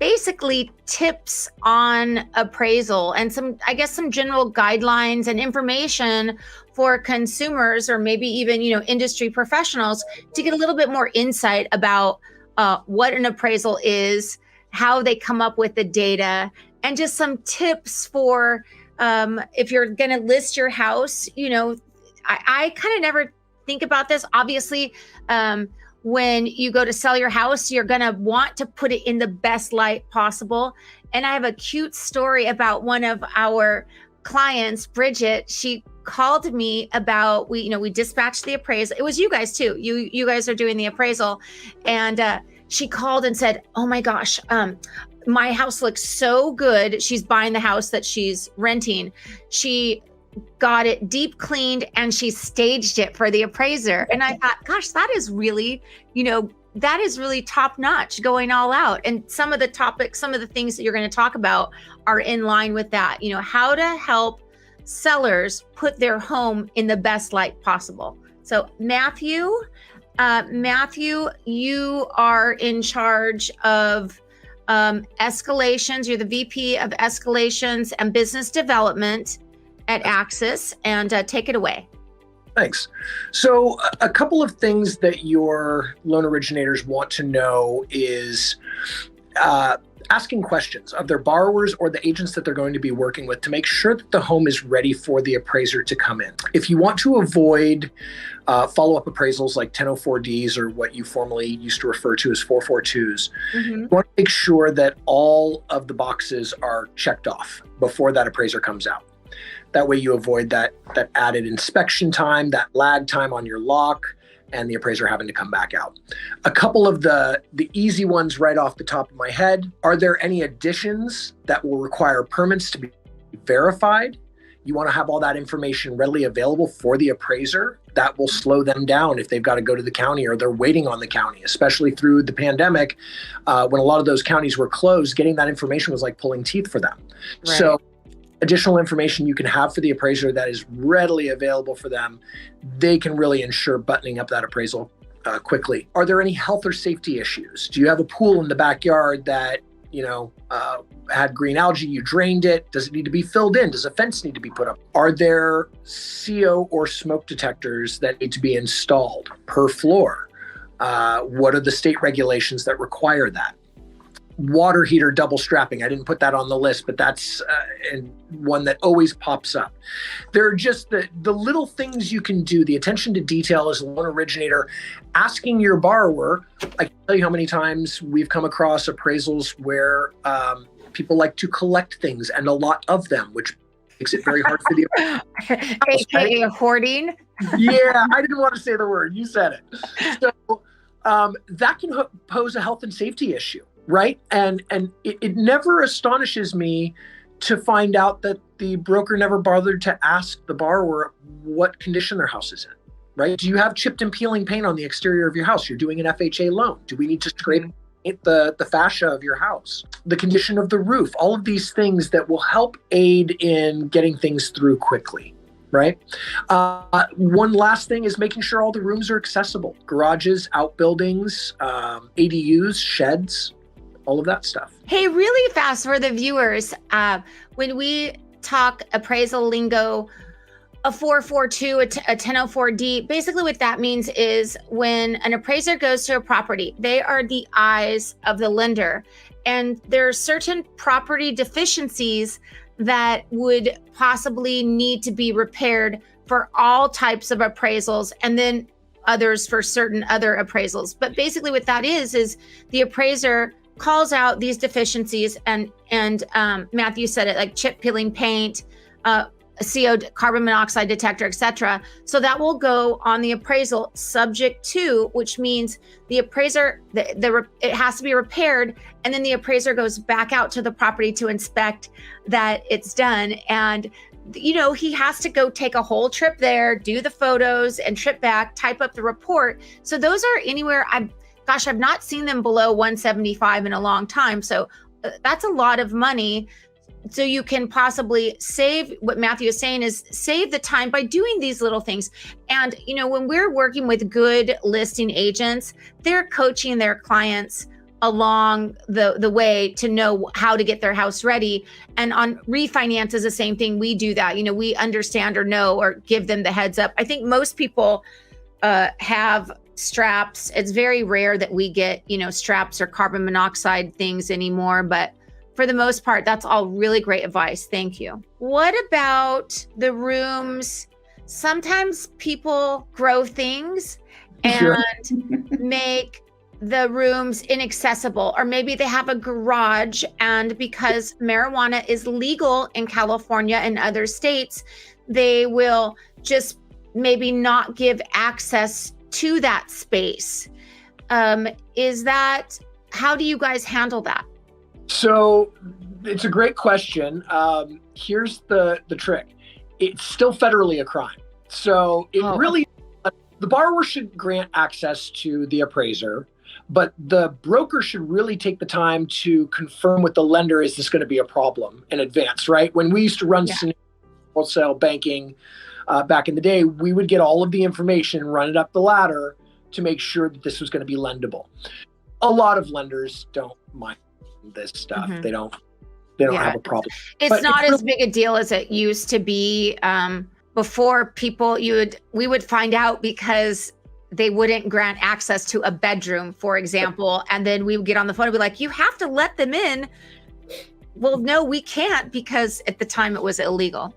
basically tips on appraisal and some general guidelines and information for consumers, or maybe even, industry professionals, to get a little bit more insight about what an appraisal is, how they come up with the data, and just some tips for if you're going to list your house. I kind of never think about this. Obviously, when you go to sell your house, you're going to want to put it in the best light possible. And I have a cute story about one of our clients, Bridget. She called me about, we dispatched the appraisal. It was you guys too. You guys are doing the appraisal. And she called and said, oh my gosh, my house looks so good. She's buying the house that she's renting. She got it deep cleaned and she staged it for the appraiser. And I thought, gosh, that is really, top notch, going all out. And some of the topics, some of the things that you're going to talk about are in line with that, how to help sellers put their home in the best light possible. So Matthew, you are in charge of escalations. You're the VP of escalations and business development at Axis, and take it away. Thanks. So a couple of things that your loan originators want to know is asking questions of their borrowers or the agents that they're going to be working with to make sure that the home is ready for the appraiser to come in. If you want to avoid follow-up appraisals like 1004Ds, or what you formerly used to refer to as 442s, you want to make sure that all of the boxes are checked off before that appraiser comes out. That way you avoid that added inspection time, that lag time on your lock, and the appraiser having to come back out. A couple of the easy ones right off the top of my head: are there any additions that will require permits to be verified? You want to have all that information readily available for the appraiser. That will slow them down if they've got to go to the county or they're waiting on the county, especially through the pandemic, when a lot of those counties were closed. Getting that information was like pulling teeth for them. Right. So additional information you can have for the appraiser that is readily available for them, they can really ensure buttoning up that appraisal quickly. Are there any health or safety issues? Do you have a pool in the backyard that had green algae? You drained it. Does it need to be filled in? Does a fence need to be put up? Are there CO or smoke detectors that need to be installed per floor? What are the state regulations that require that? Water heater double strapping. I didn't put that on the list, but that's one that always pops up. There are just the little things you can do, the attention to detail as a loan originator, asking your borrower. I can tell you how many times we've come across appraisals where people like to collect things, and a lot of them, which makes it very hard for the AKA hoarding. Yeah, I didn't want to say the word. You said it. So that can pose a health and safety issue. Right. And it never astonishes me to find out that the broker never bothered to ask the borrower what condition their house is in. Right. Do you have chipped and peeling paint on the exterior of your house? You're doing an FHA loan. Do we need to scrape the fascia of your house? The condition of the roof, all of these things that will help aid in getting things through quickly. Right. One last thing is making sure all the rooms are accessible. Garages, outbuildings, ADUs, sheds, all of that stuff. Hey, really fast for the viewers. When we talk appraisal lingo, a 442, a 1004D, basically what that means is when an appraiser goes to a property, they are the eyes of the lender. And there are certain property deficiencies that would possibly need to be repaired for all types of appraisals, and then others for certain other appraisals. But basically what that is the appraiser calls out these deficiencies, and Matthew said it, like chip peeling paint, CO, carbon monoxide detector, etc. So that will go on the appraisal subject to, which means the appraiser, it has to be repaired, and then the appraiser goes back out to the property to inspect that it's done. And he has to go take a whole trip there, do the photos, and trip back, type up the report. So those are anywhere, I've not seen them below 175 in a long time. So that's a lot of money. So you can possibly save, what Matthew is saying is save the time by doing these little things. And, when we're working with good listing agents, they're coaching their clients along the way to know how to get their house ready. And on refinance is the same thing. We do that. We understand or know or give them the heads up. I think most people have straps. It's very rare that we get, straps or carbon monoxide things anymore. But for the most part, that's all really great advice. Thank you. What about the rooms? Sometimes people grow things and make the rooms inaccessible, or maybe they have a garage, and because marijuana is legal in California and other states, they will just maybe not give access to that space. How do you guys handle that? So it's a great question. Here's the trick. It's still federally a crime. So the borrower should grant access to the appraiser, but the broker should really take the time to confirm with the lender, is this going to be a problem in advance, right? When we used to run wholesale banking back in the day, we would get all of the information, run it up the ladder to make sure that this was going to be lendable. A lot of lenders don't mind this stuff. Mm-hmm. They don't have a problem. It's not as big a deal as it used to be. Before, we would find out because they wouldn't grant access to a bedroom, for example. And then we would get on the phone and be like, you have to let them in. Well, no, we can't, because at the time it was illegal.